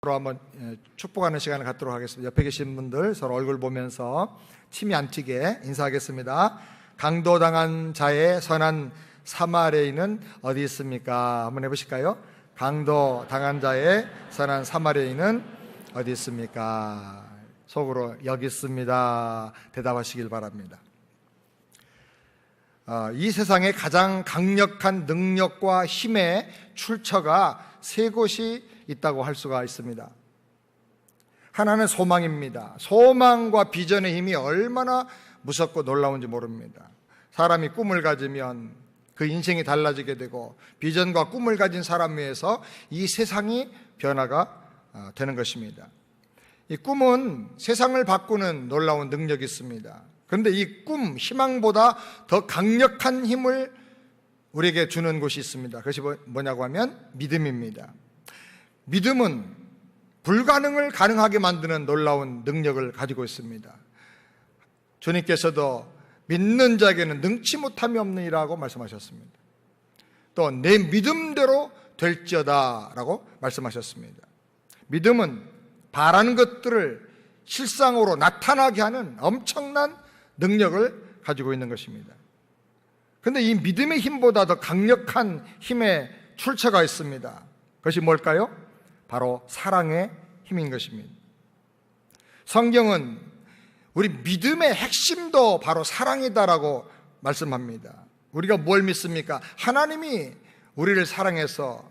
서로 한번 축복하는 시간을 갖도록 하겠습니다. 옆에 계신 분들 서로 얼굴 보면서 침이 안 튀게 인사하겠습니다. 강도당한 자의 선한 사마리아인은 어디 있습니까? 한번 해보실까요? 강도당한 자의 선한 사마리아인은 어디 있습니까? 속으로 여기 있습니다. 대답하시길 바랍니다. 이 세상에 가장 강력한 능력과 힘의 출처가 세 곳이 있다고 할 수가 있습니다. 하나는 소망입니다. 소망과 비전의 힘이 얼마나 무섭고 놀라운지 모릅니다. 사람이 꿈을 가지면 그 인생이 달라지게 되고, 비전과 꿈을 가진 사람 위해서 이 세상이 변화가 되는 것입니다. 이 꿈은 세상을 바꾸는 놀라운 능력이 있습니다. 그런데 이 꿈, 희망보다 더 강력한 힘을 우리에게 주는 곳이 있습니다. 그것이 뭐냐고 하면 믿음입니다. 믿음은 불가능을 가능하게 만드는 놀라운 능력을 가지고 있습니다. 주님께서도 믿는 자에게는 능치 못함이 없느니라고 말씀하셨습니다. 또 내 믿음대로 될지어다 라고 말씀하셨습니다. 믿음은 바라는 것들을 실상으로 나타나게 하는 엄청난 능력을 가지고 있는 것입니다. 그런데 이 믿음의 힘보다 더 강력한 힘의 출처가 있습니다. 그것이 뭘까요? 바로 사랑의 힘인 것입니다. 성경은 우리 믿음의 핵심도 바로 사랑이다라고 말씀합니다. 우리가 뭘 믿습니까? 하나님이 우리를 사랑해서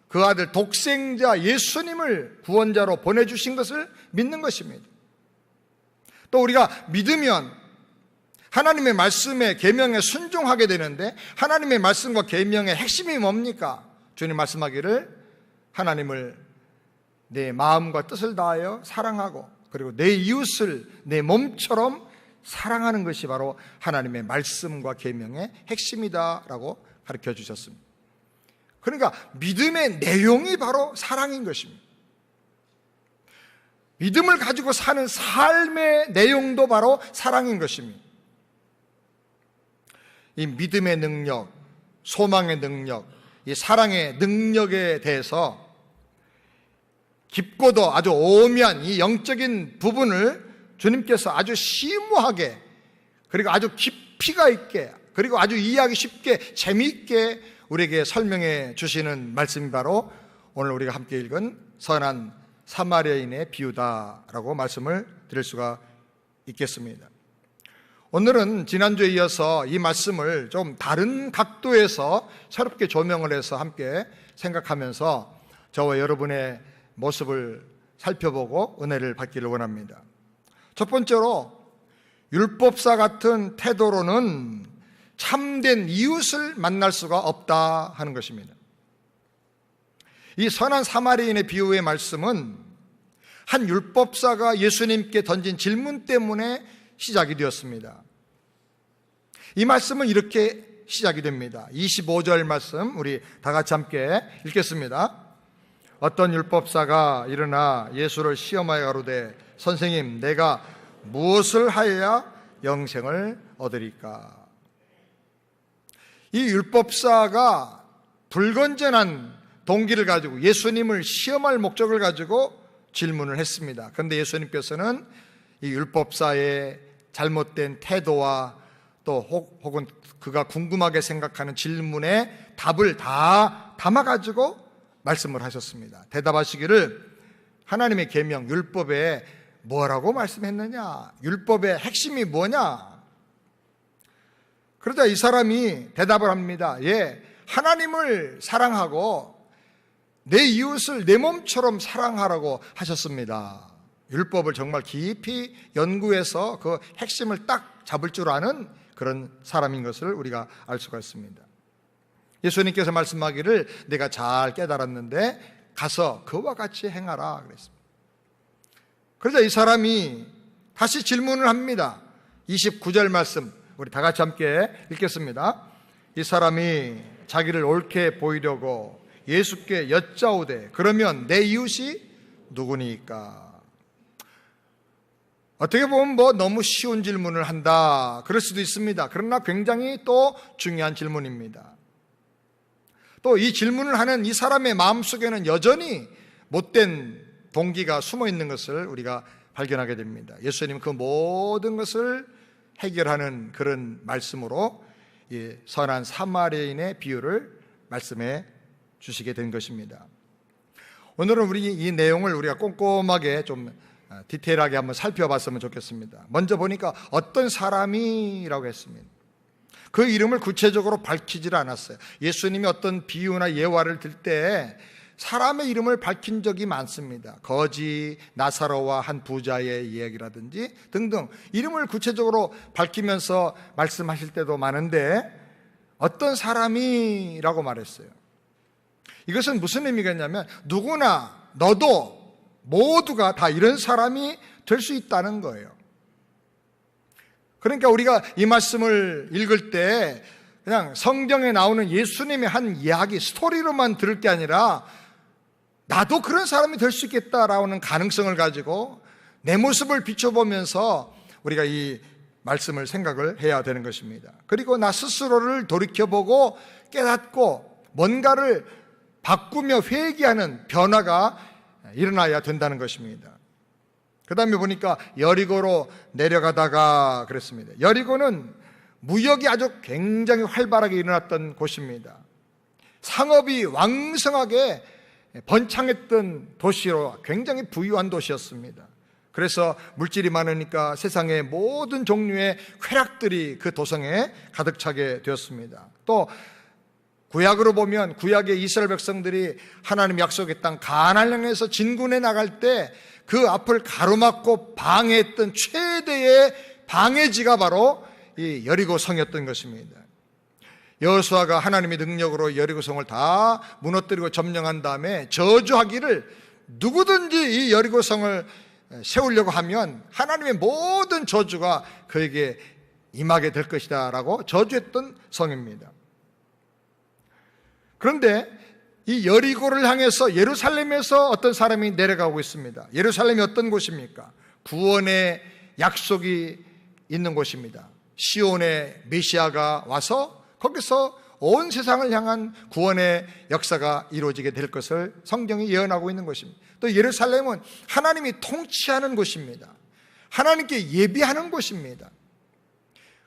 그 아들 독생자 예수님을 구원자로 보내주신 것을 믿는 것입니다. 또 우리가 믿으면 하나님의 말씀에 계명에 순종하게 되는데, 하나님의 말씀과 계명의 핵심이 뭡니까? 주님 말씀하기를 하나님을 내 마음과 뜻을 다하여 사랑하고, 그리고 내 이웃을 내 몸처럼 사랑하는 것이 바로 하나님의 말씀과 계명의 핵심이다라고 가르쳐 주셨습니다. 그러니까 믿음의 내용이 바로 사랑인 것입니다. 믿음을 가지고 사는 삶의 내용도 바로 사랑인 것입니다. 이 믿음의 능력, 소망의 능력, 이 사랑의 능력에 대해서 깊고도 아주 오묘한 이 영적인 부분을 주님께서 아주 심오하게, 그리고 아주 깊이가 있게, 그리고 아주 이해하기 쉽게 재미있게 우리에게 설명해 주시는 말씀이 바로 오늘 우리가 함께 읽은 선한 사마리아인의 비유다라고 말씀을 드릴 수가 있겠습니다. 오늘은 지난주에 이어서 이 말씀을 좀 다른 각도에서 새롭게 조명을 해서 함께 생각하면서 저와 여러분의 모습을 살펴보고 은혜를 받기를 원합니다. 첫 번째로, 율법사 같은 태도로는 참된 이웃을 만날 수가 없다 하는 것입니다. 이 선한 사마리아인의 비유의 말씀은 한 율법사가 예수님께 던진 질문 때문에 시작이 되었습니다. 이 말씀은 이렇게 시작이 됩니다. 25절 말씀 우리 다 같이 함께 읽겠습니다. 어떤 율법사가 일어나 예수를 시험하여 가로되 선생님, 내가 무엇을 하여야 영생을 얻으리까? 이 율법사가 불건전한 동기를 가지고 예수님을 시험할 목적을 가지고 질문을 했습니다. 그런데 예수님께서는 이 율법사의 잘못된 태도와 또 혹은 그가 궁금하게 생각하는 질문에 답을 다 담아가지고 말씀을 하셨습니다. 대답하시기를 하나님의 계명, 율법에 뭐라고 말씀했느냐? 율법의 핵심이 뭐냐? 그러자 이 사람이 대답을 합니다. 예, 하나님을 사랑하고 내 이웃을 내 몸처럼 사랑하라고 하셨습니다. 율법을 정말 깊이 연구해서 그 핵심을 딱 잡을 줄 아는 그런 사람인 것을 우리가 알 수가 있습니다. 예수님께서 말씀하기를 내가 잘 깨달았는데 가서 그와 같이 행하라 그랬습니다. 그러자 이 사람이 다시 질문을 합니다. 29절 말씀 우리 다 같이 함께 읽겠습니다. 이 사람이 자기를 옳게 보이려고 예수께 여짜오되 그러면 내 이웃이 누구니까? 어떻게 보면 너무 쉬운 질문을 한다 그럴 수도 있습니다. 그러나 굉장히 또 중요한 질문입니다. 또 이 질문을 하는 이 사람의 마음속에는 여전히 못된 동기가 숨어 있는 것을 우리가 발견하게 됩니다. 예수님 그 모든 것을 해결하는 그런 말씀으로 이 선한 사마리아인의 비유를 말씀해 주시게 된 것입니다. 오늘은 우리 이 내용을 우리가 꼼꼼하게 좀 디테일하게 한번 살펴봤으면 좋겠습니다. 먼저 보니까 어떤 사람이라고 했습니다. 그 이름을 구체적으로 밝히질 않았어요. 예수님이 어떤 비유나 예화를 들 때 사람의 이름을 밝힌 적이 많습니다. 거지, 나사로와 한 부자의 이야기라든지 등등 이름을 구체적으로 밝히면서 말씀하실 때도 많은데 어떤 사람이라고 말했어요. 이것은 무슨 의미가 있냐면 누구나 너도 모두가 다 이런 사람이 될 수 있다는 거예요. 그러니까 우리가 이 말씀을 읽을 때 그냥 성경에 나오는 예수님의 한 이야기, 스토리로만 들을 게 아니라 나도 그런 사람이 될 수 있겠다라는 가능성을 가지고 내 모습을 비춰보면서 우리가 이 말씀을 생각을 해야 되는 것입니다. 그리고 나 스스로를 돌이켜보고 깨닫고 뭔가를 바꾸며 회개하는 변화가 일어나야 된다는 것입니다. 그 다음에 보니까 여리고로 내려가다가 그랬습니다. 여리고는 무역이 아주 굉장히 활발하게 일어났던 곳입니다. 상업이 왕성하게 번창했던 도시로 굉장히 부유한 도시였습니다. 그래서 물질이 많으니까 세상의 모든 종류의 쾌락들이 그 도성에 가득 차게 되었습니다. 또 구약으로 보면 구약의 이스라엘 백성들이 하나님 약속의 땅 가나안을 향해서 진군해 나갈 때 그 앞을 가로막고 방해했던 최대의 방해지가 바로 이 여리고 성이었던 것입니다. 여호수아가 하나님의 능력으로 여리고 성을 다 무너뜨리고 점령한 다음에 저주하기를 누구든지 이 여리고 성을 세우려고 하면 하나님의 모든 저주가 그에게 임하게 될 것이다 라고 저주했던 성입니다. 그런데 이 여리고를 향해서 예루살렘에서 어떤 사람이 내려가고 있습니다. 예루살렘이 어떤 곳입니까? 구원의 약속이 있는 곳입니다. 시온의 메시아가 와서 거기서 온 세상을 향한 구원의 역사가 이루어지게 될 것을 성경이 예언하고 있는 것입니다. 또 예루살렘은 하나님이 통치하는 곳입니다. 하나님께 예비하는 곳입니다.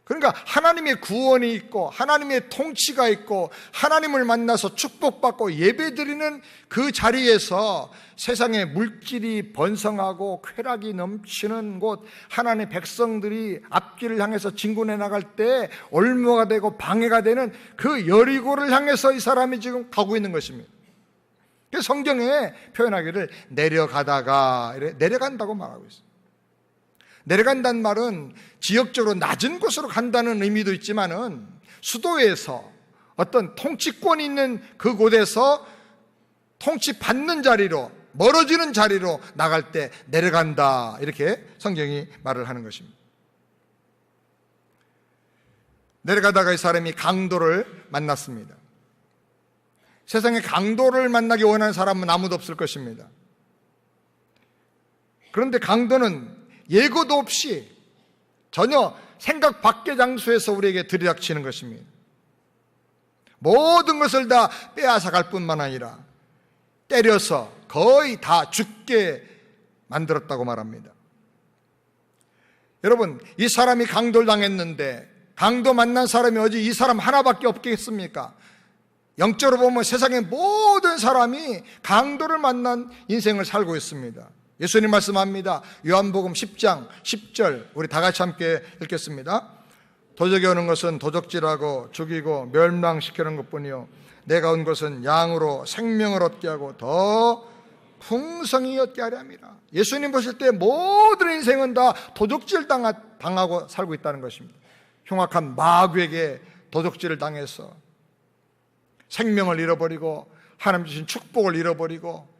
그러니까 하나님의 구원이 있고 하나님의 통치가 있고 하나님을 만나서 축복받고 예배드리는 그 자리에서 세상의 물질이 번성하고 쾌락이 넘치는 곳, 하나님의 백성들이 앞길을 향해서 진군해 나갈 때 올무가 되고 방해가 되는 그 여리고를 향해서 이 사람이 지금 가고 있는 것입니다. 그래서 성경에 표현하기를 내려가다가 내려간다고 말하고 있어요. 내려간다는 말은 지역적으로 낮은 곳으로 간다는 의미도 있지만은 수도에서 어떤 통치권이 있는 그곳에서 통치받는 자리로, 멀어지는 자리로 나갈 때 내려간다, 이렇게 성경이 말을 하는 것입니다. 내려가다가 이 사람이 강도를 만났습니다. 세상에 강도를 만나기 원하는 사람은 아무도 없을 것입니다. 그런데 강도는 예고도 없이 전혀 생각 밖의 장소에서 우리에게 들이닥치는 것입니다. 모든 것을 다 빼앗아갈 뿐만 아니라 때려서 거의 다 죽게 만들었다고 말합니다. 여러분, 이 사람이 강도를 당했는데 강도 만난 사람이 어디 이 사람 하나밖에 없겠습니까? 영적으로 보면 세상의 모든 사람이 강도를 만난 인생을 살고 있습니다. 예수님 말씀합니다. 요한복음 10장 10절 우리 다 같이 함께 읽겠습니다. 도적이 오는 것은 도적질하고 죽이고 멸망시키는 것뿐이요 내가 온 것은 양으로 생명을 얻게 하고 더 풍성히 얻게 하려 함이라. 예수님 보실 때 모든 인생은 다 도적질 당하고 살고 있다는 것입니다. 흉악한 마귀에게 도적질을 당해서 생명을 잃어버리고 하나님 주신 축복을 잃어버리고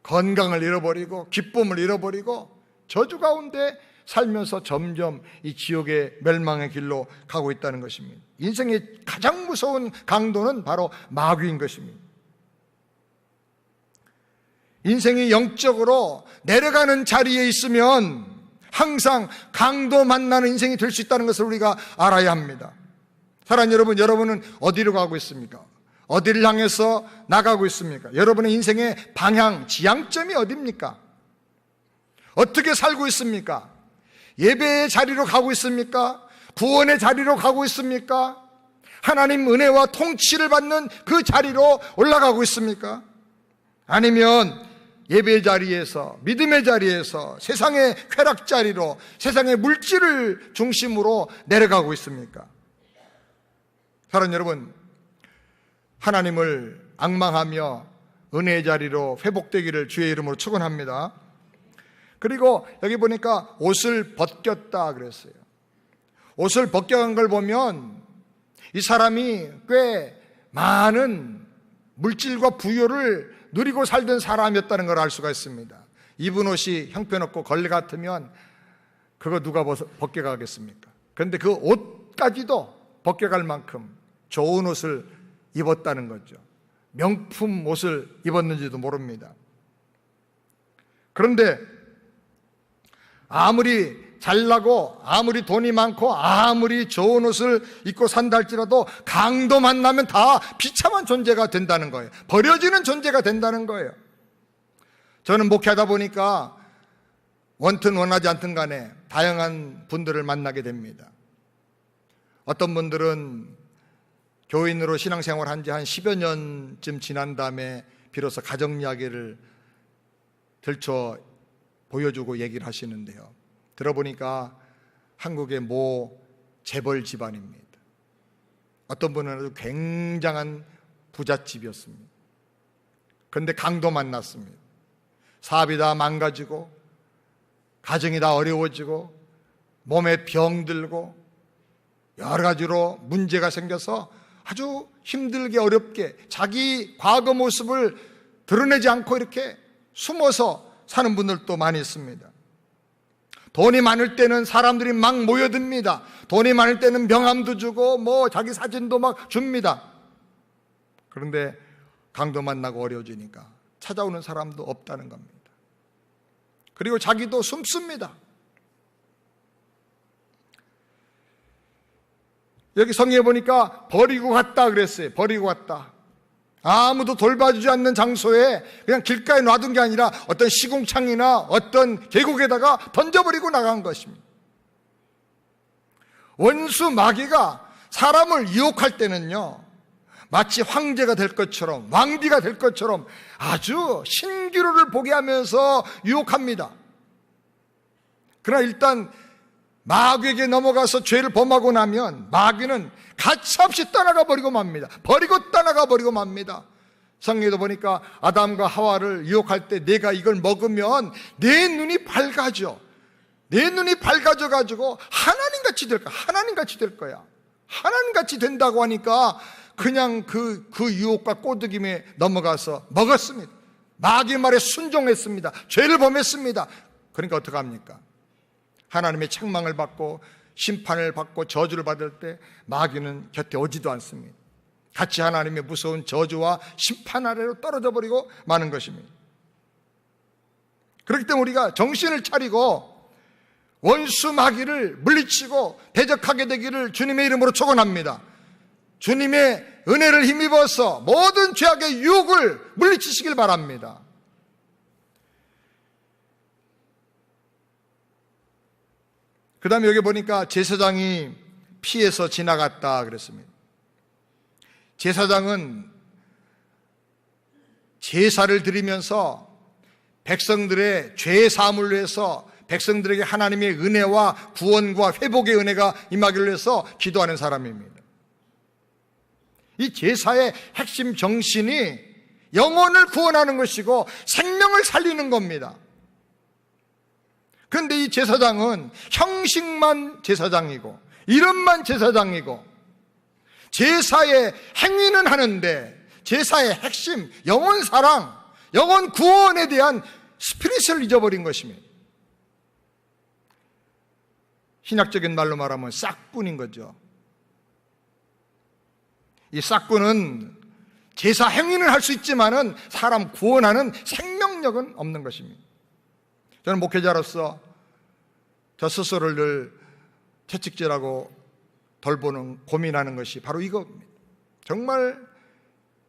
건강을 잃어버리고 기쁨을 잃어버리고 저주 가운데 살면서 점점 이 지옥의 멸망의 길로 가고 있다는 것입니다. 인생의 가장 무서운 강도는 바로 마귀인 것입니다. 인생이 영적으로 내려가는 자리에 있으면 항상 강도 만나는 인생이 될 수 있다는 것을 우리가 알아야 합니다. 사랑하는 여러분, 여러분은 어디로 가고 있습니까? 어디를 향해서 나가고 있습니까? 여러분의 인생의 방향, 지향점이 어디입니까? 어떻게 살고 있습니까? 예배의 자리로 가고 있습니까? 구원의 자리로 가고 있습니까? 하나님 은혜와 통치를 받는 그 자리로 올라가고 있습니까? 아니면 예배의 자리에서, 믿음의 자리에서 세상의 쾌락 자리로, 세상의 물질을 중심으로 내려가고 있습니까? 사랑하는 여러분, 하나님을 앙망하며 은혜의 자리로 회복되기를 주의 이름으로 축원합니다. 그리고 여기 보니까 옷을 벗겼다 그랬어요. 옷을 벗겨간 걸 보면 이 사람이 꽤 많은 물질과 부요를 누리고 살던 사람이었다는 걸 알 수가 있습니다. 입은 옷이 형편없고 걸레 같으면 그거 누가 벗겨가겠습니까? 그런데 그 옷까지도 벗겨갈 만큼 좋은 옷을 입었다는 거죠. 명품 옷을 입었는지도 모릅니다. 그런데 아무리 잘나고 아무리 돈이 많고 아무리 좋은 옷을 입고 산다 할지라도 강도 만나면 다 비참한 존재가 된다는 거예요. 버려지는 존재가 된다는 거예요. 저는 목회하다 보니까 원튼 원하지 않든 간에 다양한 분들을 만나게 됩니다. 어떤 분들은 교인으로 신앙생활 한 지 한 10여 년쯤 지난 다음에 비로소 가정 이야기를 들춰 보여주고 얘기를 하시는데요. 들어보니까 한국의 모 재벌 집안입니다. 어떤 분은 아주 굉장한 부잣집이었습니다. 그런데 강도 만났습니다. 사업이 다 망가지고 가정이 다 어려워지고 몸에 병들고 여러 가지로 문제가 생겨서 아주 힘들게 어렵게 자기 과거 모습을 드러내지 않고 이렇게 숨어서 사는 분들도 많이 있습니다. 돈이 많을 때는 사람들이 막 모여듭니다. 돈이 많을 때는 명함도 주고 자기 사진도 막 줍니다. 그런데 강도 만나고 어려워지니까 찾아오는 사람도 없다는 겁니다. 그리고 자기도 숨습니다. 여기 성경에 보니까 버리고 갔다 그랬어요. 버리고 갔다. 아무도 돌봐주지 않는 장소에 그냥 길가에 놔둔 게 아니라 어떤 시궁창이나 어떤 계곡에다가 던져버리고 나간 것입니다. 원수 마귀가 사람을 유혹할 때는요, 마치 황제가 될 것처럼 왕비가 될 것처럼 아주 신기루를 보게 하면서 유혹합니다. 그러나 일단 마귀에게 넘어가서 죄를 범하고 나면 마귀는 가차없이 떠나가 버리고 맙니다. 버리고 떠나가 버리고 맙니다. 성경에도 보니까 아담과 하와를 유혹할 때 내가 이걸 먹으면 내 눈이 밝아져. 내 눈이 밝아져 가지고 하나님같이 될 거야. 하나님같이 될 거야. 하나님같이 된다고 하니까 그냥 그 유혹과 꼬드김에 넘어가서 먹었습니다. 마귀 말에 순종했습니다. 죄를 범했습니다. 그러니까 어떡합니까? 하나님의 책망을 받고 심판을 받고 저주를 받을 때 마귀는 곁에 오지도 않습니다. 같이 하나님의 무서운 저주와 심판 아래로 떨어져 버리고 마는 것입니다. 그렇기 때문에 우리가 정신을 차리고 원수 마귀를 물리치고 대적하게 되기를 주님의 이름으로 축원합니다. 주님의 은혜를 힘입어서 모든 죄악의 유혹을 물리치시길 바랍니다. 그 다음에 여기 보니까 제사장이 피해서 지나갔다 그랬습니다. 제사장은 제사를 드리면서 백성들의 죄 사함을 위해서 백성들에게 하나님의 은혜와 구원과 회복의 은혜가 임하기를 위해서 기도하는 사람입니다. 이 제사의 핵심 정신이 영혼을 구원하는 것이고 생명을 살리는 겁니다. 그런데 이 제사장은 형식만 제사장이고 이름만 제사장이고 제사의 행위는 하는데 제사의 핵심, 영혼 사랑, 영혼 구원에 대한 스피릿을 잊어버린 것입니다. 신학적인 말로 말하면 싹꾼인 거죠. 이 싹꾼은 제사 행위는 할 수 있지만은 사람 구원하는 생명력은 없는 것입니다. 저는 목회자로서 저 스스로를 늘 채찍질하고 돌보는 고민하는 것이 바로 이겁니다. 정말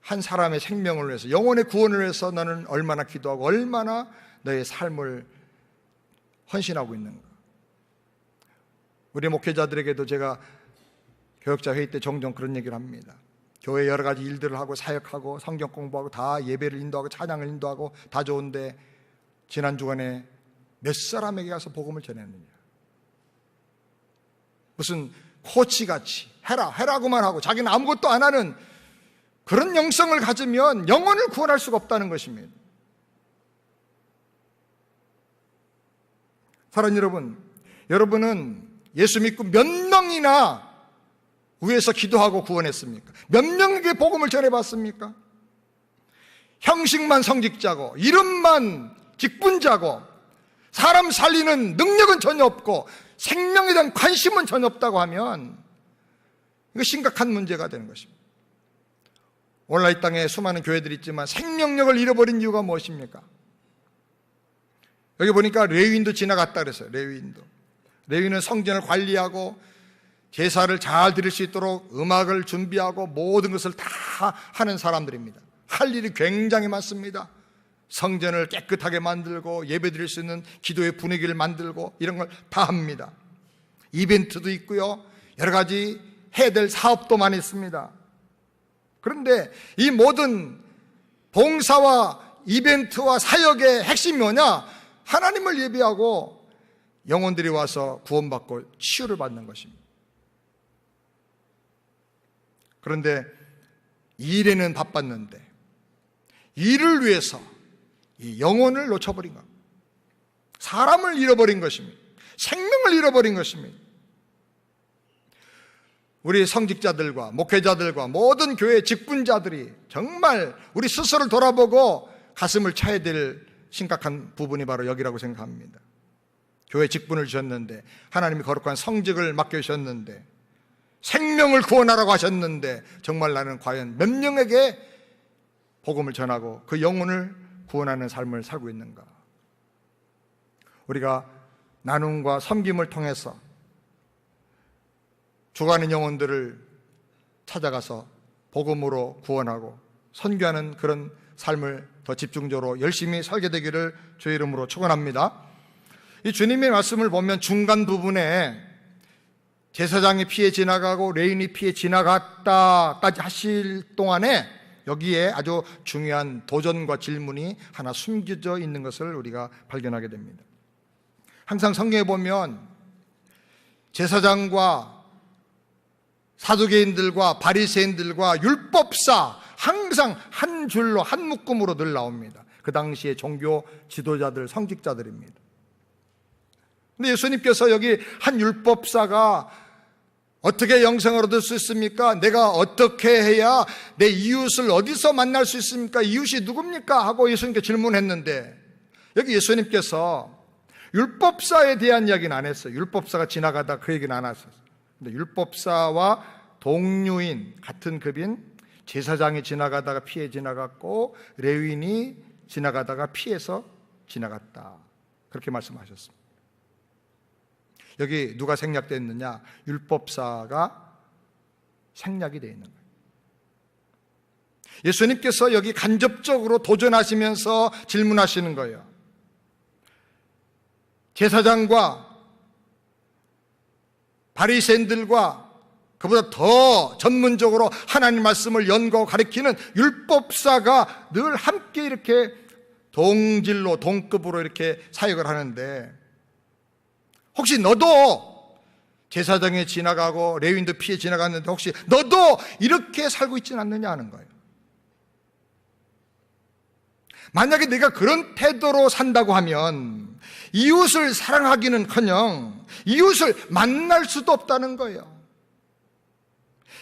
한 사람의 생명을 위해서, 영혼의 구원을 위해서 나는 얼마나 기도하고 얼마나 너의 삶을 헌신하고 있는가? 우리 목회자들에게도 제가 교역자 회의 때 종종 그런 얘기를 합니다. 교회 여러 가지 일들을 하고 사역하고 성경 공부하고 다 예배를 인도하고 찬양을 인도하고 다 좋은데 지난 주간에 몇 사람에게 가서 복음을 전했느냐? 무슨 코치같이 해라고만 하고 자기는 아무것도 안 하는 그런 영성을 가지면 영혼을 구원할 수가 없다는 것입니다. 사랑하는 여러분, 여러분은 예수 믿고 몇 명이나 위에서 기도하고 구원했습니까? 몇 명에게 복음을 전해봤습니까? 형식만 성직자고 이름만 직분자고 사람 살리는 능력은 전혀 없고 생명에 대한 관심은 전혀 없다고 하면 이거 심각한 문제가 되는 것입니다. 오늘날 이 땅에 수많은 교회들이 있지만 생명력을 잃어버린 이유가 무엇입니까? 여기 보니까 레위인도 지나갔다 그랬어요. 레위인은 성전을 관리하고 제사를 잘 드릴 수 있도록 음악을 준비하고 모든 것을 다 하는 사람들입니다. 할 일이 굉장히 많습니다. 성전을 깨끗하게 만들고 예배 드릴 수 있는 기도의 분위기를 만들고 이런 걸 다 합니다. 이벤트도 있고요, 여러 가지 해야 될 사업도 많이 있습니다. 그런데 이 모든 봉사와 이벤트와 사역의 핵심이 뭐냐? 하나님을 예배하고 영혼들이 와서 구원받고 치유를 받는 것입니다. 그런데 일에는 바빴는데 일을 위해서 이 영혼을 놓쳐버린 것, 사람을 잃어버린 것입니다. 생명을 잃어버린 것입니다. 우리 성직자들과 목회자들과 모든 교회 직분자들이 정말 우리 스스로를 돌아보고 가슴을 쳐야 될 심각한 부분이 바로 여기라고 생각합니다. 교회 직분을 주셨는데, 하나님이 거룩한 성직을 맡겨주셨는데, 생명을 구원하라고 하셨는데 정말 나는 과연 몇 명에게 복음을 전하고 그 영혼을 구원하는 삶을 살고 있는가? 우리가 나눔과 섬김을 통해서 죽어가는 영혼들을 찾아가서 복음으로 구원하고 선교하는 그런 삶을 더 집중적으로 열심히 살게 되기를 주의 이름으로 축원합니다. 이 주님의 말씀을 보면 중간 부분에 제사장이 피해 지나가고 레위인이 피해 지나갔다까지 하실 동안에 여기에 아주 중요한 도전과 질문이 하나 숨겨져 있는 것을 우리가 발견하게 됩니다. 항상 성경에 보면 제사장과 사두개인들과 바리새인들과 율법사 항상 한 줄로 한 묶음으로 늘 나옵니다. 그 당시의 종교 지도자들, 성직자들입니다. 근데 예수님께서 여기 한 율법사가 어떻게 영생을 얻을 수 있습니까? 내가 어떻게 해야 내 이웃을 어디서 만날 수 있습니까? 이웃이 누굽니까? 하고 예수님께 질문했는데 여기 예수님께서 율법사에 대한 이야기는 안 했어요. 율법사가 지나가다 그 얘기는 안 하셨어요. 근데 율법사와 동류인 같은 급인 제사장이 지나가다가 피해 지나갔고 레위인이 지나가다가 피해서 지나갔다, 그렇게 말씀하셨습니다. 여기 누가 생략되어 있느냐? 율법사가 생략이 되어 있는 거예요. 예수님께서 여기 간접적으로 도전하시면서 질문하시는 거예요. 제사장과 바리새인들과 그보다 더 전문적으로 하나님 말씀을 연구하고 가르치는 율법사가 늘 함께 이렇게 동질로 동급으로 이렇게 사역을 하는데, 혹시 너도 제사장에 지나가고 레위인도 피해 지나갔는데 혹시 너도 이렇게 살고 있지는 않느냐 하는 거예요. 만약에 내가 그런 태도로 산다고 하면 이웃을 사랑하기는커녕 이웃을 만날 수도 없다는 거예요.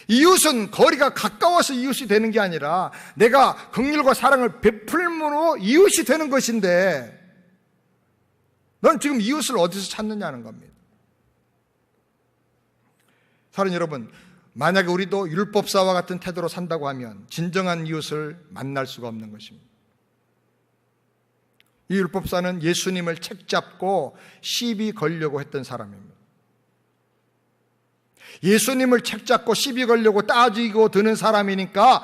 이웃은 거리가 가까워서 이웃이 되는 게 아니라 내가 긍휼과 사랑을 베풀므로 이웃이 되는 것인데, 넌 지금 이웃을 어디서 찾느냐는 겁니다. 사랑하는 여러분, 만약에 우리도 율법사와 같은 태도로 산다고 하면 진정한 이웃을 만날 수가 없는 것입니다. 이 율법사는 예수님을 책잡고 시비 걸려고 했던 사람입니다. 예수님을 책잡고 시비 걸려고 따지고 드는 사람이니까,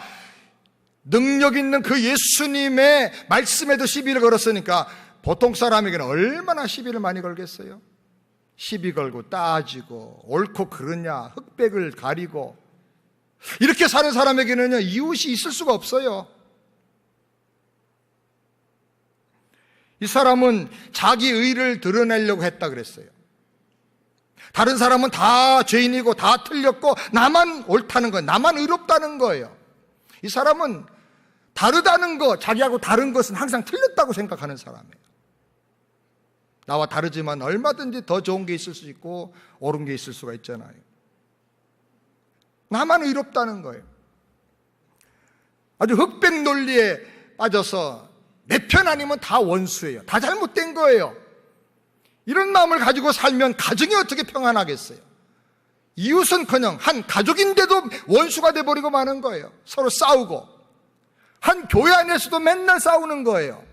능력 있는 그 예수님의 말씀에도 시비를 걸었으니까 보통 사람에게는 얼마나 시비를 많이 걸겠어요? 시비 걸고 따지고 옳고 그르냐 흑백을 가리고 이렇게 사는 사람에게는요 이웃이 있을 수가 없어요. 이 사람은 자기 의를 드러내려고 했다 그랬어요. 다른 사람은 다 죄인이고 다 틀렸고 나만 옳다는 거예요. 나만 의롭다는 거예요. 이 사람은 다르다는 거, 자기하고 다른 것은 항상 틀렸다고 생각하는 사람이에요. 나와 다르지만 얼마든지 더 좋은 게 있을 수 있고 옳은 게 있을 수가 있잖아요. 나만 의롭다는 거예요. 아주 흑백 논리에 빠져서 내 편 아니면 다 원수예요. 다 잘못된 거예요. 이런 마음을 가지고 살면 가정이 어떻게 평안하겠어요? 이웃은커녕 한 가족인데도 원수가 돼버리고 마는 거예요. 서로 싸우고 한 교회 안에서도 맨날 싸우는 거예요.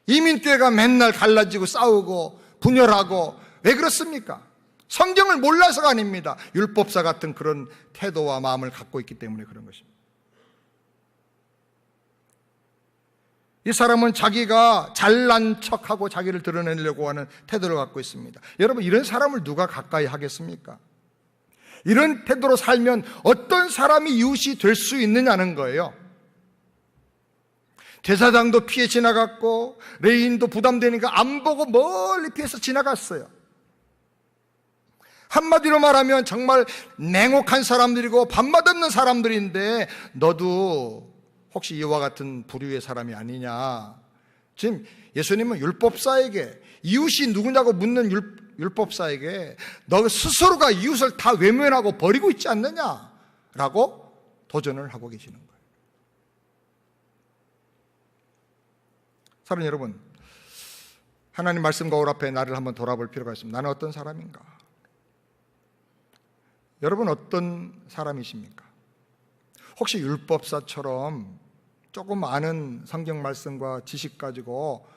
이민교회가 맨날 갈라지고 싸우고 분열하고 왜 그렇습니까? 성경을 몰라서가 아닙니다. 율법사 같은 그런 태도와 마음을 갖고 있기 때문에 그런 것입니다. 이 사람은 자기가 잘난 척하고 자기를 드러내려고 하는 태도를 갖고 있습니다. 여러분, 이런 사람을 누가 가까이 하겠습니까? 이런 태도로 살면 어떤 사람이 이웃이 될 수 있느냐는 거예요. 제사장도 피해 지나갔고 레위인도 부담되니까 안 보고 멀리 피해서 지나갔어요. 한마디로 말하면 정말 냉혹한 사람들이고 밥맛 없는 사람들인데 너도 혹시 이와 같은 부류의 사람이 아니냐. 지금 예수님은 율법사에게 이웃이 누구냐고 묻는 율법사에게 너 스스로가 이웃을 다 외면하고 버리고 있지 않느냐라고 도전을 하고 계시는 거예요. 사랑하는 여러분, 하나님 말씀 거울 앞에 나를 한번 돌아볼 필요가 있습니다. 나는 어떤 사람인가? 여러분 어떤 사람이십니까? 혹시 율법사처럼 조금 아는 성경 말씀과 지식 가지고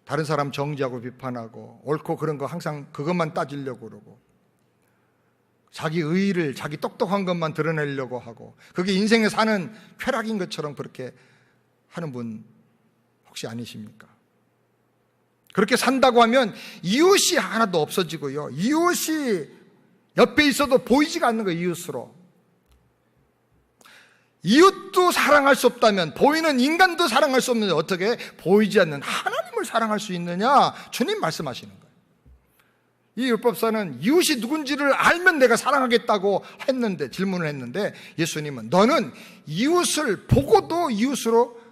다른 사람 정죄하고 비판하고 옳고 그런 거 항상 그것만 따지려고 그러고 자기 의의를 자기 똑똑한 것만 드러내려고 하고 그게 인생에 사는 쾌락인 것처럼 그렇게 하는 분 혹시 아니십니까? 그렇게 산다고 하면 이웃이 하나도 없어지고요, 이웃이 옆에 있어도 보이지가 않는 거예요. 이웃으로 이웃도 사랑할 수 없다면 보이는 인간도 사랑할 수 없는데 어떻게 보이지 않는 하나님을 사랑할 수 있느냐? 주님 말씀하시는 거예요. 이 율법사는 이웃이 누군지를 알면 내가 사랑하겠다고 했는데, 질문을 했는데 예수님은 너는 이웃을 보고도 이웃으로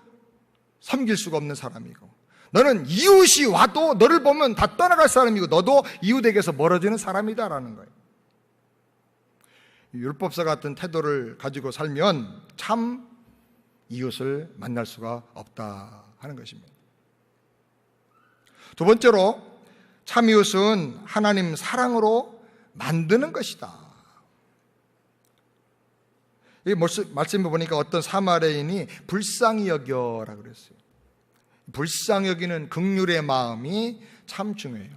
섬길 수가 없는 사람이고 너는 이웃이 와도 너를 보면 다 떠나갈 사람이고 너도 이웃에게서 멀어지는 사람이다라는 거예요. 율법사 같은 태도를 가지고 살면 참 이웃을 만날 수가 없다 하는 것입니다. 두 번째로 참 이웃은 하나님 사랑으로 만드는 것이다. 이 말씀을 보니까 어떤 사마리아인이 불쌍히 여겨라 그랬어요. 불쌍히 여기는 긍휼의 마음이 참 중요해요.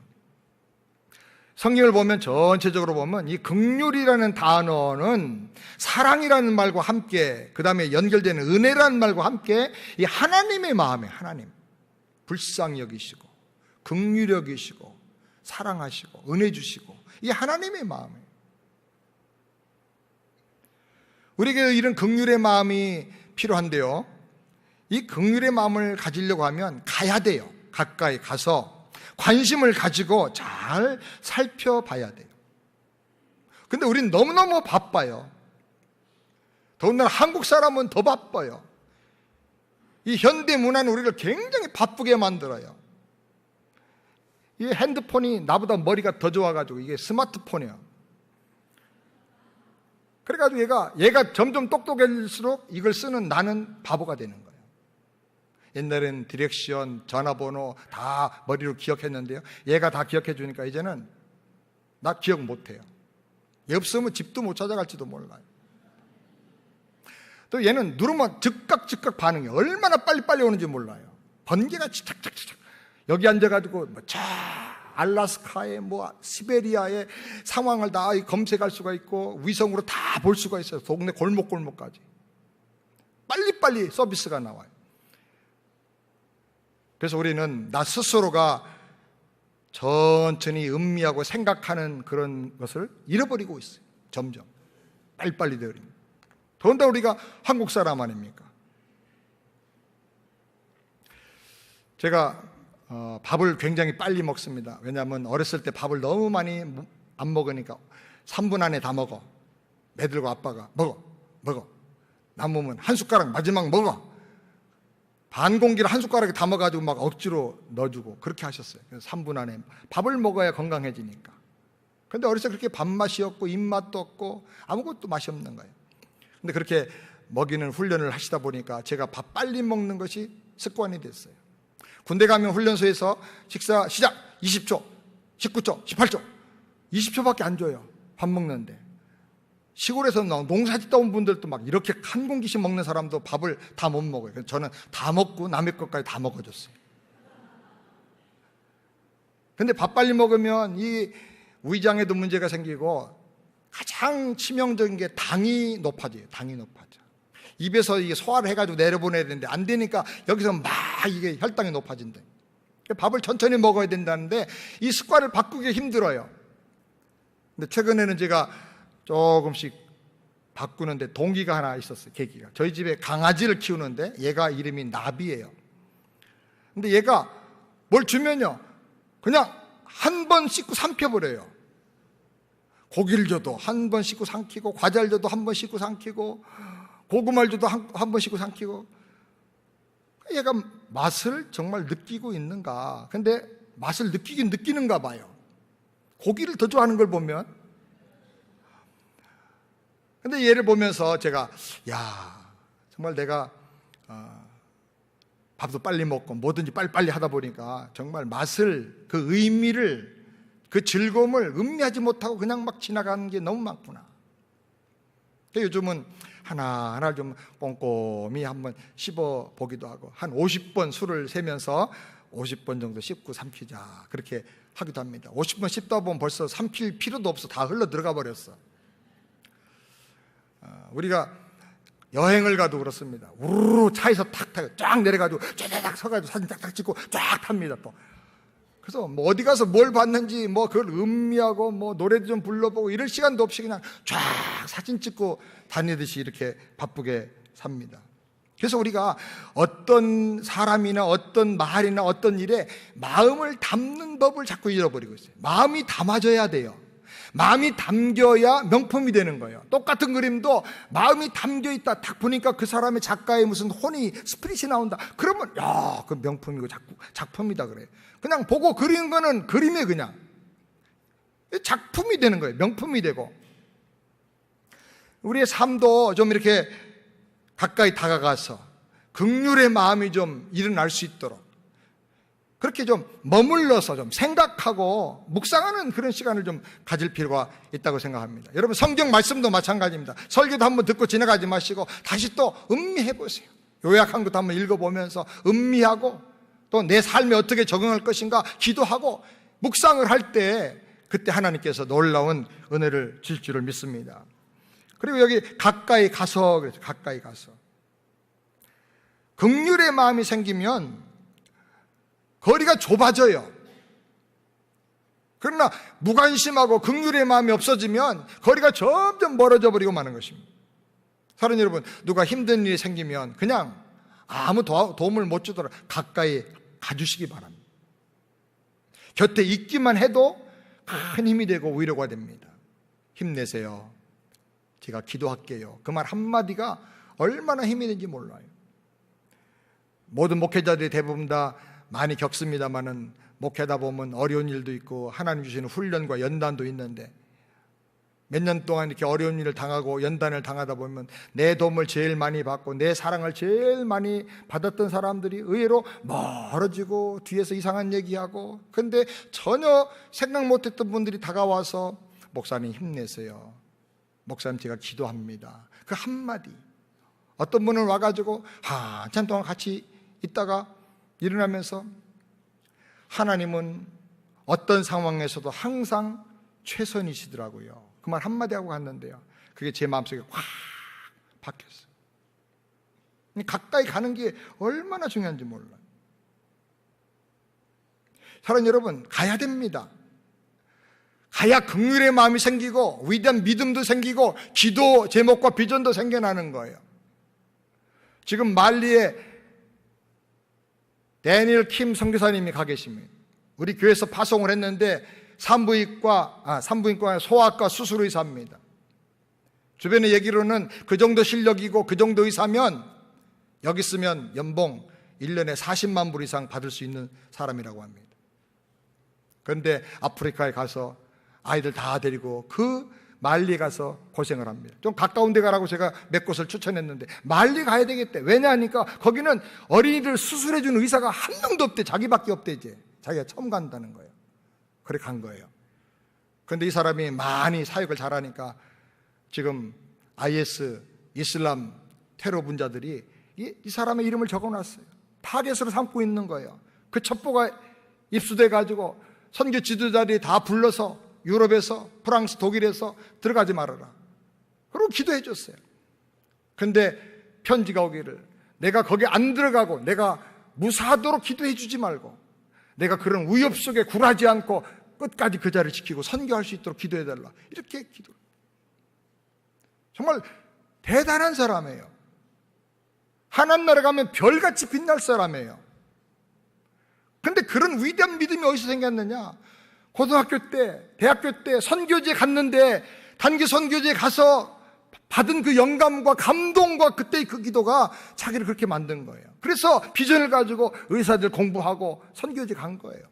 성경을 보면 전체적으로 보면 이 긍휼이라는 단어는 사랑이라는 말과 함께 그 다음에 연결되는 은혜라는 말과 함께 이 하나님의 마음에 하나님 불쌍히 여기시고 긍휼히 여기시고 사랑하시고 은혜 주시고 이 하나님의 마음이에요. 우리에게 이런 긍휼의 마음이 필요한데요, 이 긍휼의 마음을 가지려고 하면 가야 돼요. 가까이 가서 관심을 가지고 잘 살펴봐야 돼요. 근데 우린 너무너무 바빠요. 더군다나 한국 사람은 더 바빠요. 이 현대 문화는 우리를 굉장히 바쁘게 만들어요. 이 핸드폰이 나보다 머리가 더 좋아가지고 이게 스마트폰이야. 그래가지고 얘가 점점 똑똑해질수록 이걸 쓰는 나는 바보가 되는 거예요. 옛날엔 디렉션, 전화번호 다 머리로 기억했는데요, 얘가 다 기억해 주니까 이제는 나 기억 못해요. 얘 없으면 집도 못 찾아갈지도 몰라요. 또 얘는 누르면 즉각 반응이 얼마나 빨리빨리 오는지 몰라요. 번개가 착착착착 여기 앉아가지고 알라스카의 시베리아의 상황을 다 검색할 수가 있고 위성으로 다 볼 수가 있어요. 동네 골목까지 빨리빨리 서비스가 나와요. 그래서 우리는 나 스스로가 천천히 음미하고 생각하는 그런 것을 잃어버리고 있어요. 점점 빨리빨리 되어버립니다. 더군다나 우리가 한국 사람 아닙니까? 제가 밥을 굉장히 빨리 먹습니다. 왜냐하면 어렸을 때 밥을 너무 많이 안 먹으니까 3분 안에 다 먹어. 애들과 아빠가 먹어. 남으면 한 숟가락 마지막 먹어. 반 공기를 한 숟가락에 담아가지고 막 억지로 넣어주고 그렇게 하셨어요. 그래서 3분 안에 밥을 먹어야 건강해지니까. 그런데 어렸을 때 그렇게 밥맛이 없고 입맛도 없고 아무것도 맛이 없는 거예요. 근데 그렇게 먹이는 훈련을 하시다 보니까 제가 밥 빨리 먹는 것이 습관이 됐어요. 군대 가면 훈련소에서 식사 시작 20초, 19초, 18초 20초밖에 안 줘요. 밥 먹는데. 시골에서 농사 짓다 온 분들도 막 이렇게 한 공기씩 먹는 사람도 밥을 다 못 먹어요. 그래서 저는 다 먹고 남의 것까지 다 먹어줬어요. 근데 밥 빨리 먹으면 이 위장에도 문제가 생기고 가장 치명적인 게 당이 높아져요. 당이 높아져. 입에서 이게 소화를 해가지고 내려보내야 되는데 안 되니까 여기서 막 이게 혈당이 높아진다. 밥을 천천히 먹어야 된다는데 이 습관을 바꾸기 힘들어요. 근데 최근에는 제가 조금씩 바꾸는데 동기가 하나 있었어요. 계기가. 저희 집에 강아지를 키우는데 얘가 이름이 나비예요. 근데 얘가 뭘 주면요 그냥 한 번 씻고 삼켜버려요. 고기를 줘도 한 번 씻고 삼키고, 과자를 줘도 한 번 씻고 삼키고, 고구마를 줘도 한 번 씻고 삼키고. 얘가 맛을 정말 느끼고 있는가? 근데 맛을 느끼긴 느끼는가 봐요. 고기를 더 좋아하는 걸 보면. 근데 얘를 보면서 제가 정말 내가 밥도 빨리 먹고 뭐든지 빨리빨리 하다 보니까 정말 맛을, 그 의미를, 그 즐거움을 음미하지 못하고 그냥 막 지나가는 게 너무 많구나. 요즘은 하나하나 좀 꼼꼼히 한번 씹어보기도 하고 한 50번 술을 세면서 50번 정도 씹고 삼키자 그렇게 하기도 합니다. 50번 씹다 보면 벌써 삼킬 필요도 없어. 다 흘러 들어가 버렸어. 우리가 여행을 가도 그렇습니다. 우르르 차에서 탁 타고 쫙 내려가지고 쫙 서가지고 사진 쫙 찍고 쫙 탑니다. 또 그래서 뭐 어디 가서 뭘 봤는지 뭐 그걸 음미하고 뭐 노래도 좀 불러보고 이럴 시간도 없이 그냥 쫙 사진 찍고 다니듯이 이렇게 바쁘게 삽니다. 그래서 우리가 어떤 사람이나 어떤 말이나 어떤 일에 마음을 담는 법을 자꾸 잃어버리고 있어요. 마음이 담아져야 돼요. 마음이 담겨야 명품이 되는 거예요. 똑같은 그림도 마음이 담겨 있다 딱 보니까 그 사람의 작가의 무슨 혼이 스피릿이 나온다. 그러면 그 명품이고 작품이다 그래요. 그냥 보고 그리는 거는 그림에 그냥 작품이 되는 거예요. 명품이 되고. 우리의 삶도 좀 이렇게 가까이 다가가서 긍휼의 마음이 좀 일어날 수 있도록 그렇게 좀 머물러서 좀 생각하고 묵상하는 그런 시간을 좀 가질 필요가 있다고 생각합니다. 여러분 성경 말씀도 마찬가지입니다. 설교도 한번 듣고 지나가지 마시고 다시 또 음미해 보세요. 요약한 것도 한번 읽어보면서 음미하고 또 내 삶에 어떻게 적응할 것인가 기도하고 묵상을 할 때 그때 하나님께서 놀라운 은혜를 줄 줄을 믿습니다. 그리고 여기 가까이 가서 그래서 가까이 가서 긍휼의 마음이 생기면 거리가 좁아져요. 그러나 무관심하고 긍휼의 마음이 없어지면 거리가 점점 멀어져 버리고 마는 것입니다. 사랑하는 여러분, 누가 힘든 일이 생기면 그냥 아무 도움을 못 주더라도 가까이 가주시기 바랍니다. 곁에 있기만 해도 큰 힘이 되고 위로가 됩니다. 힘내세요. 제가 기도할게요. 그 말 한마디가 얼마나 힘이 되는지 몰라요. 모든 목회자들이 대부분 다 많이 겪습니다만은 목회하다 보면 어려운 일도 있고 하나님 주시는 훈련과 연단도 있는데 몇 년 동안 이렇게 어려운 일을 당하고 연단을 당하다 보면 내 도움을 제일 많이 받고 내 사랑을 제일 많이 받았던 사람들이 의외로 멀어지고 뒤에서 이상한 얘기하고 근데 전혀 생각 못했던 분들이 다가와서 목사님 힘내세요. 목사님 제가 기도합니다. 그 한마디. 어떤 분은 와가지고 한참 동안 같이 있다가 일어나면서 하나님은 어떤 상황에서도 항상 최선이시더라고요. 그 말 한마디 하고 갔는데요. 그게 제 마음속에 확 박혔어요. 가까이 가는 게 얼마나 중요한지 몰라요. 사랑하는 여러분, 가야 됩니다. 가야 긍휼의 마음이 생기고 위대한 믿음도 생기고 기도 제목과 비전도 생겨나는 거예요. 지금 말리에 데니엘 킴 선교사님이 가 계십니다. 우리 교회에서 파송을 했는데 산부인과 소아과 수술의사입니다. 주변에 얘기로는 그 정도 실력이고 그 정도 의사면 여기 있으면 연봉 1년에 40만 불 이상 받을 수 있는 사람이라고 합니다. 그런데 아프리카에 가서 아이들 다 데리고 그 말리 가서 고생을 합니다. 좀 가까운 데 가라고 제가 몇 곳을 추천했는데 말리 가야 되겠대. 왜냐하니까 거기는 어린이들 수술해 주는 의사가 한 명도 없대. 자기밖에 없대. 이제 자기가 처음 간다는 거예요. 그래 간 거예요. 그런데 이 사람이 많이 사역을 잘하니까 지금 IS 이슬람 테러 분자들이 이 사람의 이름을 적어놨어요. 타겟으로 삼고 있는 거예요. 그 첩보가 입수돼 가지고 선교 지도자들이 다 불러서 유럽에서 프랑스 독일에서 들어가지 말아라 그리고 기도해 줬어요. 그런데 편지가 오기를 내가 거기 안 들어가고 내가 무사하도록 기도해 주지 말고 내가 그런 위협 속에 굴하지 않고 끝까지 그 자리를 지키고 선교할 수 있도록 기도해 달라 이렇게 기도. 정말 대단한 사람이에요. 하나님 나라 가면 별같이 빛날 사람이에요. 그런데 그런 위대한 믿음이 어디서 생겼느냐? 고등학교 때, 대학교 때 선교지에 갔는데 단기 선교지에 가서 받은 그 영감과 감동과 그때의 그 기도가 자기를 그렇게 만든 거예요. 그래서 비전을 가지고 의사들 공부하고 선교지에 간 거예요.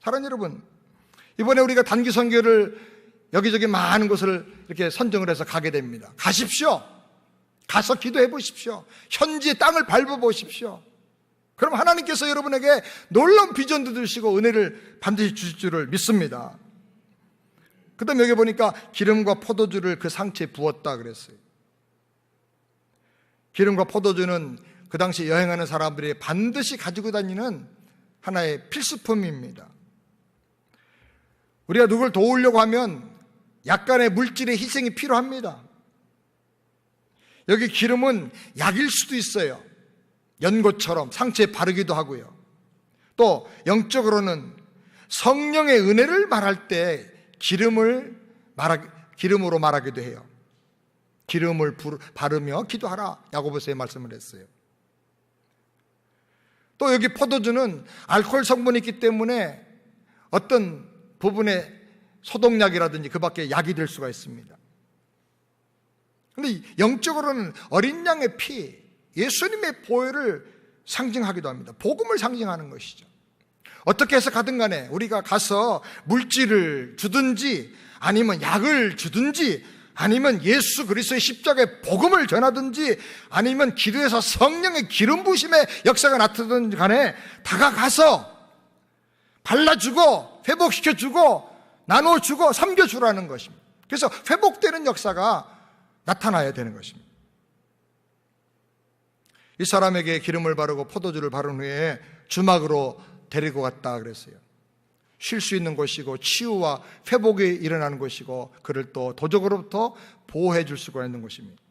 사랑하는 여러분, 이번에 우리가 단기 선교를 여기저기 많은 곳을 이렇게 선정을 해서 가게 됩니다. 가십시오. 가서 기도해 보십시오. 현지의 땅을 밟아 보십시오. 그럼 하나님께서 여러분에게 놀라운 비전도 주시고 은혜를 반드시 주실 줄을 믿습니다. 그 다음에 여기 보니까 기름과 포도주를 그 상체에 부었다 그랬어요. 기름과 포도주는 그 당시 여행하는 사람들이 반드시 가지고 다니는 하나의 필수품입니다. 우리가 누굴 도우려고 하면 약간의 물질의 희생이 필요합니다. 여기 기름은 약일 수도 있어요. 연고처럼 상체에 바르기도 하고요. 또 영적으로는 성령의 은혜를 말할 때 기름으로 말하기도 해요. 기름을 바르며 기도하라 야고보서에 말씀을 했어요. 또 여기 포도주는 알코올 성분이 있기 때문에 어떤 부분에 소독약이라든지 그 밖에 약이 될 수가 있습니다. 그런데 영적으로는 어린 양의 피, 예수님의 보혈을 상징하기도 합니다. 복음을 상징하는 것이죠. 어떻게 해서 가든 간에 우리가 가서 물질을 주든지 아니면 약을 주든지 아니면 예수 그리스도의 십자가의 복음을 전하든지 아니면 기도해서 성령의 기름 부으심의 역사가 나타나든지 간에 다가가서 발라주고 회복시켜주고 나눠주고 섬겨주라는 것입니다. 그래서 회복되는 역사가 나타나야 되는 것입니다. 이 사람에게 기름을 바르고 포도주를 바른 후에 주막으로 데리고 갔다 그랬어요. 쉴 수 있는 곳이고 치유와 회복이 일어나는 곳이고 그를 또 도적으로부터 보호해 줄 수가 있는 곳입니다.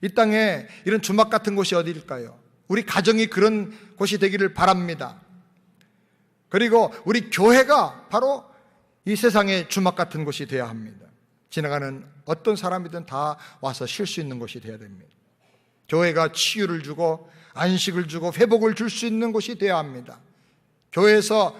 이 땅에 이런 주막 같은 곳이 어디일까요? 우리 가정이 그런 곳이 되기를 바랍니다. 그리고 우리 교회가 바로 이 세상의 주막 같은 곳이 되어야 합니다. 지나가는 어떤 사람이든 다 와서 쉴 수 있는 곳이 되어야 됩니다. 교회가 치유를 주고 안식을 주고 회복을 줄 수 있는 곳이 되어야 합니다. 교회에서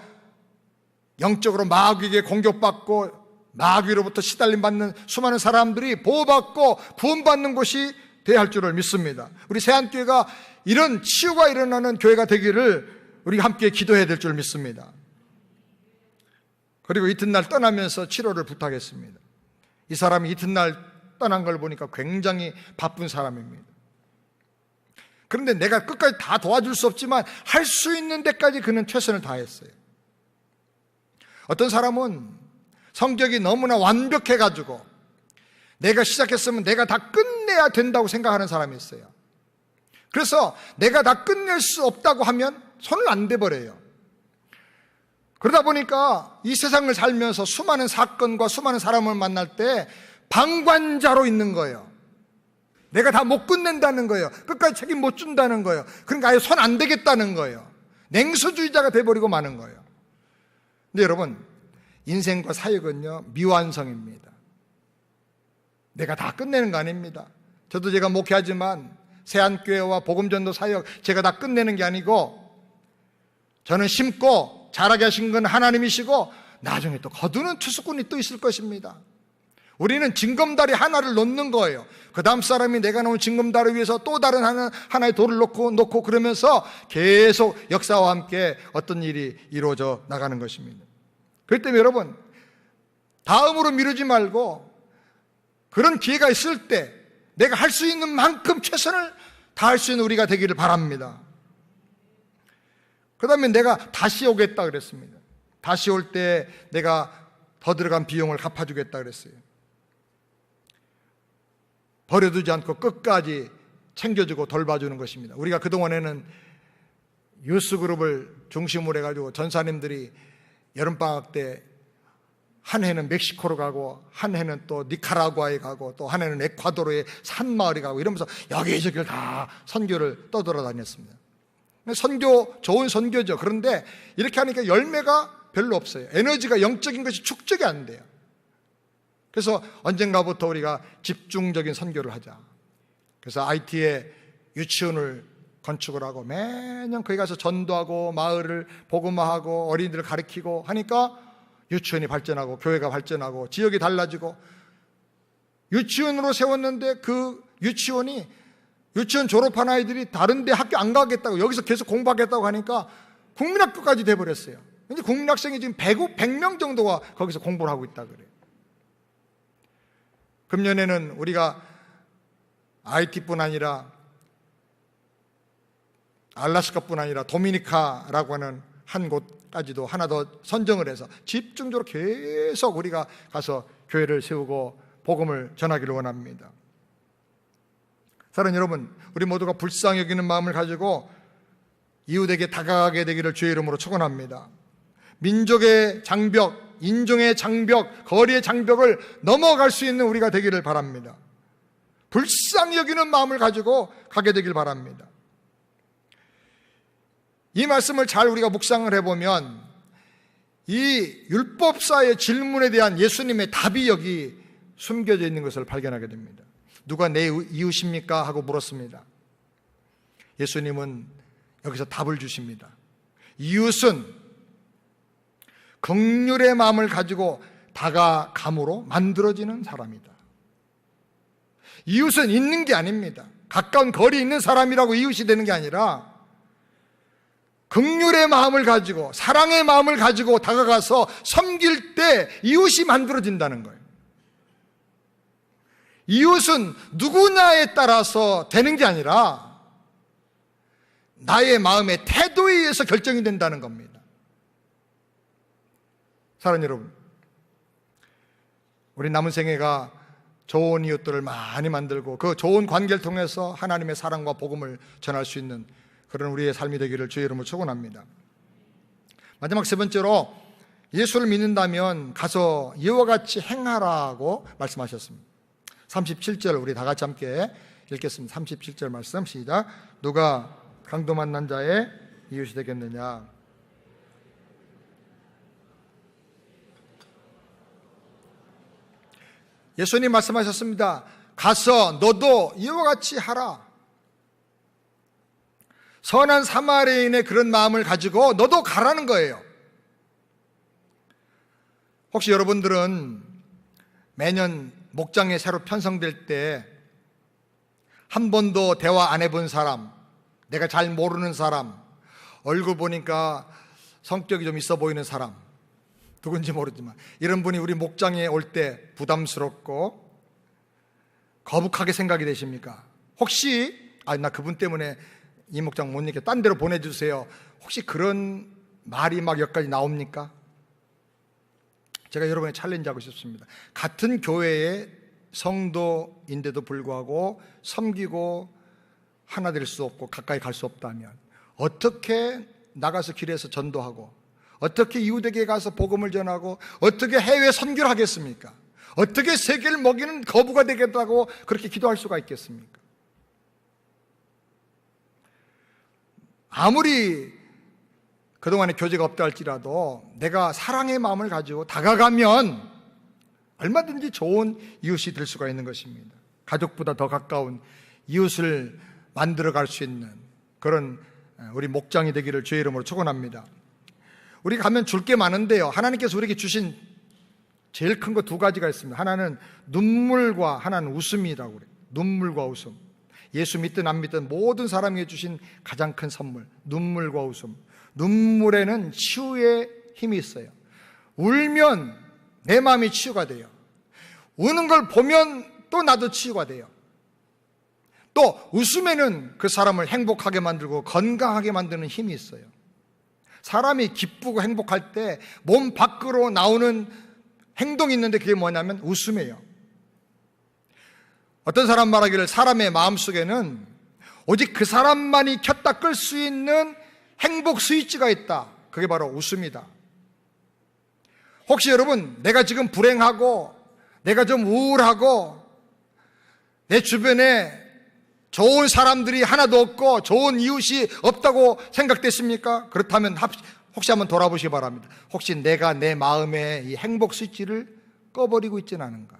영적으로 마귀에게 공격받고 마귀로부터 시달림받는 수많은 사람들이 보호받고 구원받는 곳이 되어야 할 줄을 믿습니다. 우리 새안교회가 이런 치유가 일어나는 교회가 되기를 우리 함께 기도해야 될 줄 믿습니다. 그리고 이튿날 떠나면서 치료를 부탁했습니다. 이 사람이 이튿날 떠난 걸 보니까 굉장히 바쁜 사람입니다. 그런데 내가 끝까지 다 도와줄 수 없지만 할 수 있는 데까지 그는 최선을 다했어요. 어떤 사람은 성격이 너무나 완벽해가지고 내가 시작했으면 내가 다 끝내야 된다고 생각하는 사람이 있어요. 그래서 내가 다 끝낼 수 없다고 하면 손을 안 대버려요. 그러다 보니까 이 세상을 살면서 수많은 사건과 수많은 사람을 만날 때 방관자로 있는 거예요. 내가 다 못 끝낸다는 거예요. 끝까지 책임 못 준다는 거예요. 그러니까 아예 손 안 대겠다는 거예요. 냉소주의자가 돼버리고 마는 거예요. 근데 여러분, 인생과 사역은요, 미완성입니다. 내가 다 끝내는 거 아닙니다. 저도 제가 목회하지만 세안교회와 복음전도 사역 제가 다 끝내는 게 아니고, 저는 심고 자라게 하신 건 하나님이시고 나중에 또 거두는 투수꾼이 또 있을 것입니다. 우리는 징검다리 하나를 놓는 거예요. 그 다음 사람이 내가 놓은 징검다리 위에서 또 다른 하나의 돌을 놓고 그러면서 계속 역사와 함께 어떤 일이 이루어져 나가는 것입니다. 그렇기 때문에 여러분, 다음으로 미루지 말고 그런 기회가 있을 때 내가 할 수 있는 만큼 최선을 다할 수 있는 우리가 되기를 바랍니다. 그 다음에 내가 다시 오겠다 그랬습니다. 다시 올 때 내가 더 들어간 비용을 갚아주겠다 그랬어요. 버려두지 않고 끝까지 챙겨주고 돌봐주는 것입니다. 우리가 그동안에는 유스그룹을 중심으로 해가지고 전사님들이 여름방학 때 한 해는 멕시코로 가고 한 해는 또 니카라과에 가고 또 한 해는 에콰도르의 산마을에 가고 이러면서 여기저기를 다 선교를 떠돌아다녔습니다. 선교, 좋은 선교죠. 그런데 이렇게 하니까 열매가 별로 없어요. 에너지가, 영적인 것이 축적이 안 돼요. 그래서 언젠가부터 우리가 집중적인 선교를 하자. 그래서 IT에 유치원을 건축을 하고 매년 거기 가서 전도하고 마을을 복음화하고 어린이들을 가르치고 하니까 유치원이 발전하고 교회가 발전하고 지역이 달라지고, 유치원으로 세웠는데 그 유치원이 유치원 졸업한 아이들이 다른 데 학교 안 가겠다고, 여기서 계속 공부하겠다고 하니까 국민학교까지 돼버렸어요. 근데 국민학생이 지금 100명 정도가 거기서 공부를 하고 있다 그래요. 금년에는 우리가 IT뿐 아니라 알라스카뿐 아니라 도미니카라고 하는 한 곳까지도 하나 더 선정을 해서 집중적으로 계속 우리가 가서 교회를 세우고 복음을 전하기를 원합니다. 사랑하는 여러분, 우리 모두가 불쌍히 여기는 마음을 가지고 이웃에게 다가가게 되기를 주의 이름으로 축원합니다. 민족의 장벽, 인종의 장벽, 거리의 장벽을 넘어갈 수 있는 우리가 되기를 바랍니다. 불쌍히 여기는 마음을 가지고 가게 되길 바랍니다. 이 말씀을 잘 우리가 묵상을 해보면 이 율법사의 질문에 대한 예수님의 답이 여기 숨겨져 있는 것을 발견하게 됩니다. 누가 내 이웃입니까? 하고 물었습니다. 예수님은 여기서 답을 주십니다. 이웃은 긍휼의 마음을 가지고 다가감으로 만들어지는 사람이다. 이웃은 있는 게 아닙니다. 가까운 거리에 있는 사람이라고 이웃이 되는 게 아니라 긍휼의 마음을 가지고 사랑의 마음을 가지고 다가가서 섬길 때 이웃이 만들어진다는 거예요. 이웃은 누구냐에 따라서 되는 게 아니라 나의 마음의 태도에 의해서 결정이 된다는 겁니다. 사랑하는 여러분, 우리 남은 생애가 좋은 이웃들을 많이 만들고 그 좋은 관계를 통해서 하나님의 사랑과 복음을 전할 수 있는 그런 우리의 삶이 되기를 주의 이름으로 축원합니다. 마지막 세 번째로, 예수를 믿는다면 가서 이와 같이 행하라고 말씀하셨습니다. 37절 우리 다 같이 함께 읽겠습니다. 37절 말씀 시작. 누가 강도 만난 자의 이웃이 되겠느냐. 예수님 말씀하셨습니다. 가서 너도 이와 같이 하라. 선한 사마리아인의 그런 마음을 가지고 너도 가라는 거예요. 혹시 여러분들은 매년 목장에 새로 편성될 때 한 번도 대화 안 해본 사람, 내가 잘 모르는 사람, 얼굴 보니까 성격이 좀 있어 보이는 사람, 누군지 모르지만 이런 분이 우리 목장에 올 때 부담스럽고 거북하게 생각이 되십니까? 혹시 나 그분 때문에 이 목장 못 읽게 딴 데로 보내주세요, 혹시 그런 말이 막 여기까지 나옵니까? 제가 여러분의 챌린지하고 싶습니다. 같은 교회의 성도인데도 불구하고 섬기고 하나 될 수 없고 가까이 갈 수 없다면 어떻게 나가서 길에서 전도하고, 어떻게 이웃에게 가서 복음을 전하고, 어떻게 해외 선교를 하겠습니까? 어떻게 세계를 먹이는 거부가 되겠다고 그렇게 기도할 수가 있겠습니까? 아무리 그동안에 교제가 없다 할지라도 내가 사랑의 마음을 가지고 다가가면 얼마든지 좋은 이웃이 될 수가 있는 것입니다. 가족보다 더 가까운 이웃을 만들어갈 수 있는 그런 우리 목장이 되기를 주의 이름으로 축원합니다. 우리 가면 줄 게 많은데요, 하나님께서 우리에게 주신 제일 큰 거 두 가지가 있습니다. 하나는 눈물과 하나는 웃음이라고 그래요. 눈물과 웃음. 예수 믿든 안 믿든 모든 사람에게 주신 가장 큰 선물, 눈물과 웃음. 눈물에는 치유의 힘이 있어요. 울면 내 마음이 치유가 돼요. 우는 걸 보면 또 나도 치유가 돼요. 또 웃음에는 그 사람을 행복하게 만들고 건강하게 만드는 힘이 있어요. 사람이 기쁘고 행복할 때 몸 밖으로 나오는 행동이 있는데 그게 뭐냐면 웃음이에요. 어떤 사람 말하기를 사람의 마음속에는 오직 그 사람만이 켰다 끌 수 있는 행복 스위치가 있다. 그게 바로 웃음이다. 혹시 여러분, 내가 지금 불행하고 내가 좀 우울하고 내 주변에 좋은 사람들이 하나도 없고 좋은 이웃이 없다고 생각됐습니까? 그렇다면 혹시 한번 돌아보시기 바랍니다. 혹시 내가 내 마음에 이 행복 스위치를 꺼버리고 있지는 않은가?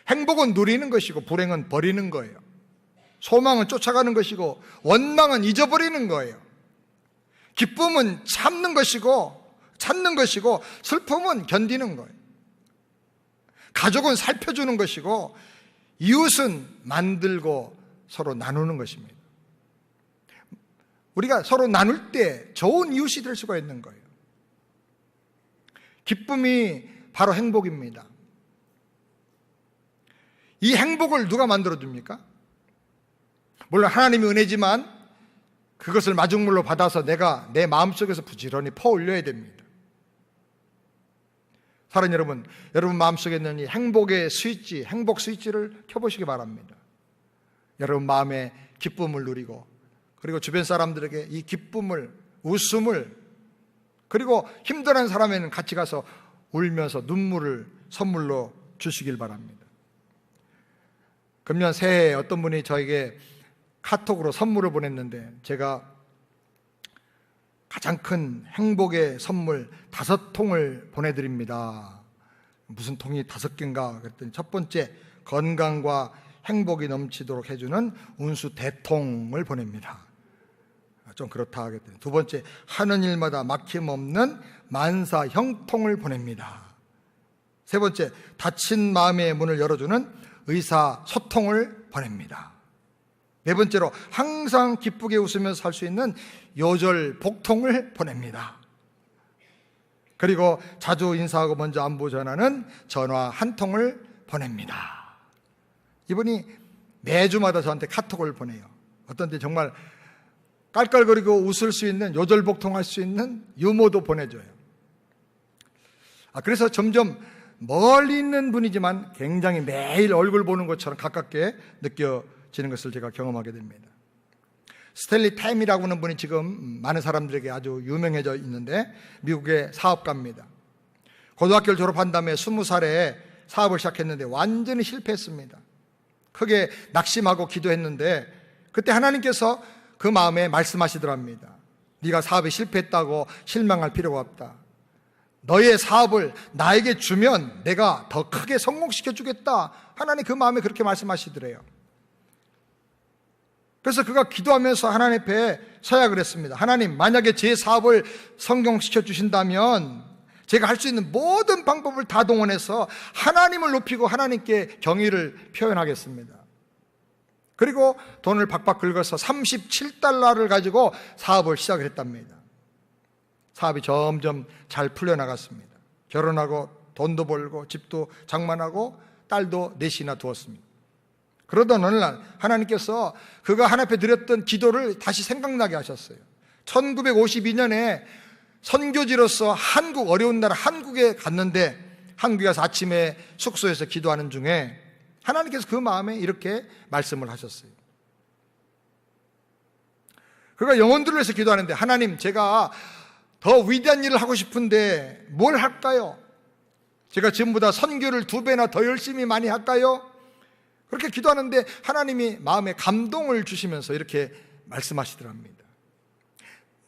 행복은 누리는 것이고 불행은 버리는 거예요. 소망은 쫓아가는 것이고 원망은 잊어버리는 거예요. 기쁨은 참는 것이고 찾는 것이고 슬픔은 견디는 거예요. 가족은 살펴주는 것이고 이웃은 만들고 서로 나누는 것입니다. 우리가 서로 나눌 때 좋은 이웃이 될 수가 있는 거예요. 기쁨이 바로 행복입니다. 이 행복을 누가 만들어줍니까? 물론 하나님의 은혜지만 그것을 마중물로 받아서 내가 내 마음속에서 부지런히 퍼올려야 됩니다. 사랑하는 여러분, 여러분 마음속에 있는 이 행복의 스위치, 행복 스위치를 켜보시기 바랍니다. 여러분 마음에 기쁨을 누리고 그리고 주변 사람들에게 이 기쁨을, 웃음을, 그리고 힘들어하는 사람에는 같이 가서 울면서 눈물을 선물로 주시길 바랍니다. 금년 새해에 어떤 분이 저에게 카톡으로 선물을 보냈는데 제가 가장 큰 행복의 선물 5통을 보내드립니다. 무슨 통이 5개인가 그랬더니 첫 번째, 건강과 행복이 넘치도록 해주는 운수 대통을 보냅니다. 좀 그렇다 하겠더니 두 번째, 하는 일마다 막힘없는 만사 형통을 보냅니다. 세 번째, 닫힌 마음의 문을 열어주는 의사소통을 보냅니다. 네 번째로, 항상 기쁘게 웃으면서 살 수 있는 요절복통을 보냅니다. 그리고 자주 인사하고 먼저 안부 전하는 전화 한 통을 보냅니다. 이분이 매주마다 저한테 카톡을 보내요. 어떤 때 정말 깔깔거리고 웃을 수 있는, 요절복통할 수 있는 유머도 보내줘요. 그래서 점점 멀리 있는 분이지만 굉장히 매일 얼굴 보는 것처럼 가깝게 느껴지는 것을 제가 경험하게 됩니다. 스탠리 템이라고 하는 분이 지금 많은 사람들에게 아주 유명해져 있는데 미국의 사업가입니다. 고등학교를 졸업한 다음에 20살에 사업을 시작했는데 완전히 실패했습니다. 크게 낙심하고 기도했는데 그때 하나님께서 그 마음에 말씀하시더랍니다. 네가 사업에 실패했다고 실망할 필요가 없다. 너의 사업을 나에게 주면 내가 더 크게 성공시켜 주겠다. 하나님 그 마음에 그렇게 말씀하시더래요. 그래서 그가 기도하면서 하나님 앞에 서야 그랬습니다. 하나님, 만약에 제 사업을 성공시켜 주신다면 제가 할 수 있는 모든 방법을 다 동원해서 하나님을 높이고 하나님께 경의를 표현하겠습니다. 그리고 돈을 박박 긁어서 $37를 가지고 사업을 시작을 했답니다. 사업이 점점 잘 풀려나갔습니다. 결혼하고 돈도 벌고 집도 장만하고 딸도 넷이나 두었습니다. 그러던 어느 날 하나님께서 그가 하나님 앞에 드렸던 기도를 다시 생각나게 하셨어요. 1952년에 선교지로서 한국, 어려운 나라 한국에 갔는데 한국에 가서 아침에 숙소에서 기도하는 중에 하나님께서 그 마음에 이렇게 말씀을 하셨어요. 그가 영혼들을 위해서 기도하는데, 하나님, 제가 더 위대한 일을 하고 싶은데 뭘 할까요? 제가 지금보다 선교를 2배나 더 열심히 많이 할까요? 그렇게 기도하는데 하나님이 마음에 감동을 주시면서 이렇게 말씀하시더랍니다.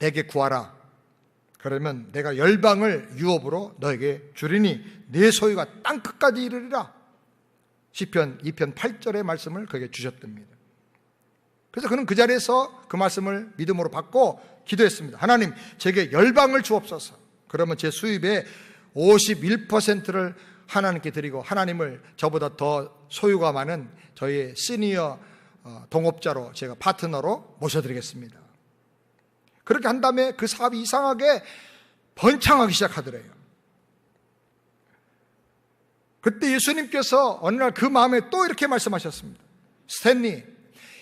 내게 구하라. 그러면 내가 열방을 유업으로 너에게 주리니 내 소유가 땅끝까지 이르리라. 시편 2편 8절의 말씀을 그에게 주셨답니다. 그래서 그는 그 자리에서 그 말씀을 믿음으로 받고 기도했습니다. 하나님, 제게 열방을 주옵소서. 그러면 제 수입의 51%를 하나님께 드리고 하나님을 저보다 더 소유가 많은 저희의 시니어 동업자로, 제가 파트너로 모셔드리겠습니다. 그렇게 한 다음에 그 사업이 이상하게 번창하기 시작하더래요. 그때 예수님께서 어느 날 그 마음에 또 이렇게 말씀하셨습니다. 스탠리,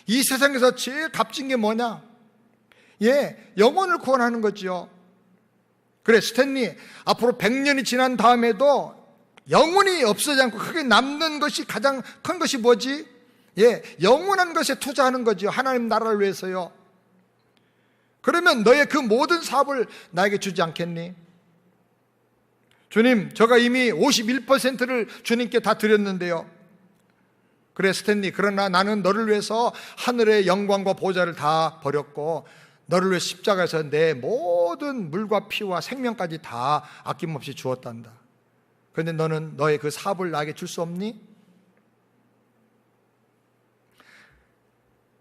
이 세상에서 제일 값진 게 뭐냐? 영혼을 구원하는 거죠. 그래, 스탠리, 앞으로 100년이 지난 다음에도 영혼이 없어지지 않고 크게 남는 것이 가장 큰 것이 뭐지? 영원한 것에 투자하는 거죠. 하나님 나라를 위해서요. 그러면 너의 그 모든 사업을 나에게 주지 않겠니? 주님, 제가 이미 51%를 주님께 다 드렸는데요. 그래, 스탠리, 그러나 나는 너를 위해서 하늘의 영광과 보좌를 다 버렸고 너를 위해 십자가에서 내 모든 물과 피와 생명까지 다 아낌없이 주었단다. 그런데 너는 너의 그 사업을 나에게 줄 수 없니?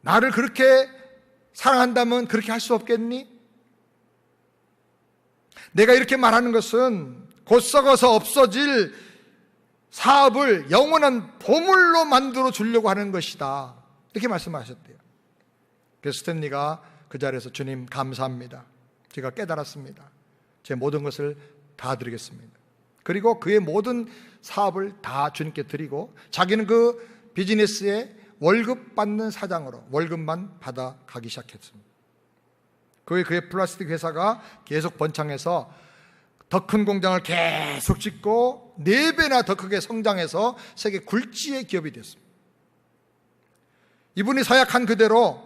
나를 그렇게 사랑한다면 그렇게 할 수 없겠니? 내가 이렇게 말하는 것은 곧 썩어서 없어질 사업을 영원한 보물로 만들어 주려고 하는 것이다, 이렇게 말씀하셨대요. 그래서 스탠리가 그 자리에서 주님 감사합니다, 제가 깨달았습니다, 제 모든 것을 다 드리겠습니다. 그리고 그의 모든 사업을 다 주님께 드리고 자기는 그 비즈니스에 월급 받는 사장으로 월급만 받아 가기 시작했습니다. 그의 플라스틱 회사가 계속 번창해서 더 큰 공장을 계속 짓고 4배나 더 크게 성장해서 세계 굴지의 기업이 됐습니다. 이분이 서약한 그대로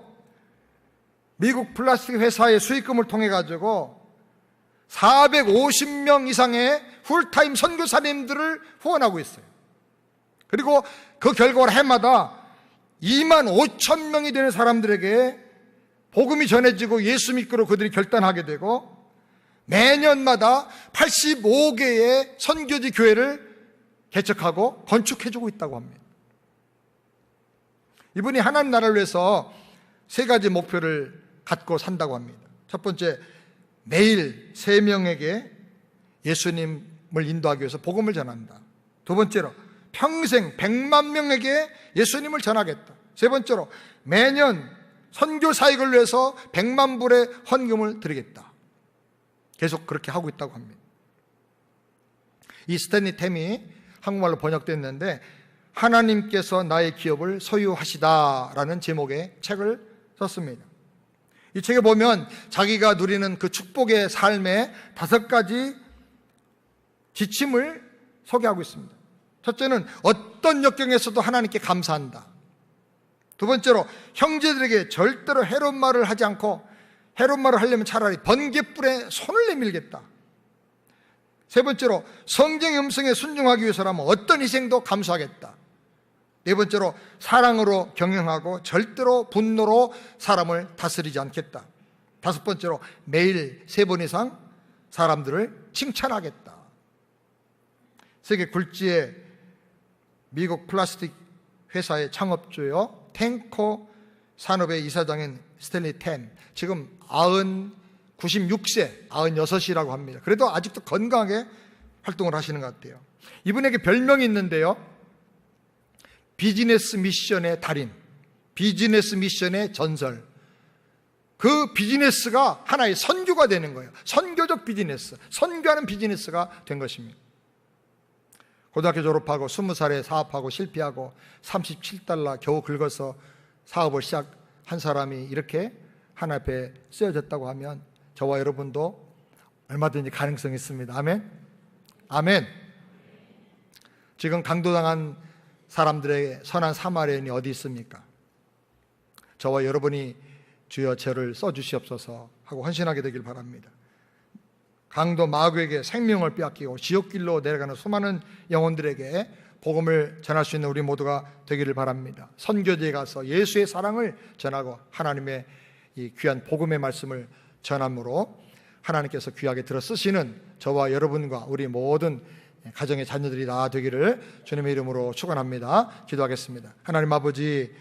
미국 플라스틱 회사의 수익금을 통해 가지고 450명 이상의 풀타임 선교사님들을 후원하고 있어요. 그리고 그 결과로 해마다 2만 5천 명이 되는 사람들에게 복음이 전해지고 예수 믿기로 그들이 결단하게 되고 매년마다 85개의 선교지 교회를 개척하고 건축해주고 있다고 합니다. 이분이 하나님 나라를 위해서 3가지 목표를 갖고 산다고 합니다. 첫 번째, 매일 3명에게 예수님을 인도하기 위해서 복음을 전한다. 두 번째로, 평생 100만 명에게 예수님을 전하겠다. 세 번째로, 매년 선교 사역을 위해서 100만 불의 헌금을 드리겠다. 계속 그렇게 하고 있다고 합니다. 이 스탠리 템이 한국말로 번역됐는데 하나님께서 나의 기업을 소유하시다라는 제목의 책을 썼습니다. 이 책에 보면 자기가 누리는 그 축복의 삶의 5가지 지침을 소개하고 있습니다. 첫째는 어떤 역경에서도 하나님께 감사한다. 두 번째로, 형제들에게 절대로 해로운 말을 하지 않고 해로운 말을 하려면 차라리 번갯불에 손을 내밀겠다. 세 번째로, 성경의 음성에 순종하기 위해서라면 어떤 희생도 감수하겠다. 네 번째로, 사랑으로 경영하고 절대로 분노로 사람을 다스리지 않겠다. 다섯 번째로, 매일 3번 이상 사람들을 칭찬하겠다. 세계 굴지의 미국 플라스틱 회사의 창업주요 탱코 산업의 이사장인 스탠리 템, 지금 96세, 96이라고 합니다. 그래도 아직도 건강하게 활동을 하시는 것 같아요. 이분에게 별명이 있는데요, 비즈니스 미션의 달인, 비즈니스 미션의 전설. 그 비즈니스가 하나의 선교가 되는 거예요. 선교적 비즈니스, 선교하는 비즈니스가 된 것입니다. 고등학교 졸업하고 20살에 사업하고 실패하고 $37 겨우 긁어서 사업을 시작한 사람이 이렇게 하나님 앞에 쓰여졌다고 하면 저와 여러분도 얼마든지 가능성이 있습니다. 아멘? 아멘. 지금 강도당한 사람들의 선한 사마리아인이 어디 있습니까? 저와 여러분이 주여 저를 써주시옵소서 하고 헌신하게 되길 바랍니다. 강도 마귀에게 생명을 빼앗기고 지옥길로 내려가는 수많은 영혼들에게 복음을 전할 수 있는 우리 모두가 되기를 바랍니다. 선교지에 가서 예수의 사랑을 전하고 하나님의 이 귀한 복음의 말씀을 전함으로 하나님께서 귀하게 들어 쓰시는 저와 여러분과 우리 모든 가정의 자녀들이 다 되기를 주님의 이름으로 축원합니다. 기도하겠습니다. 하나님 아버지,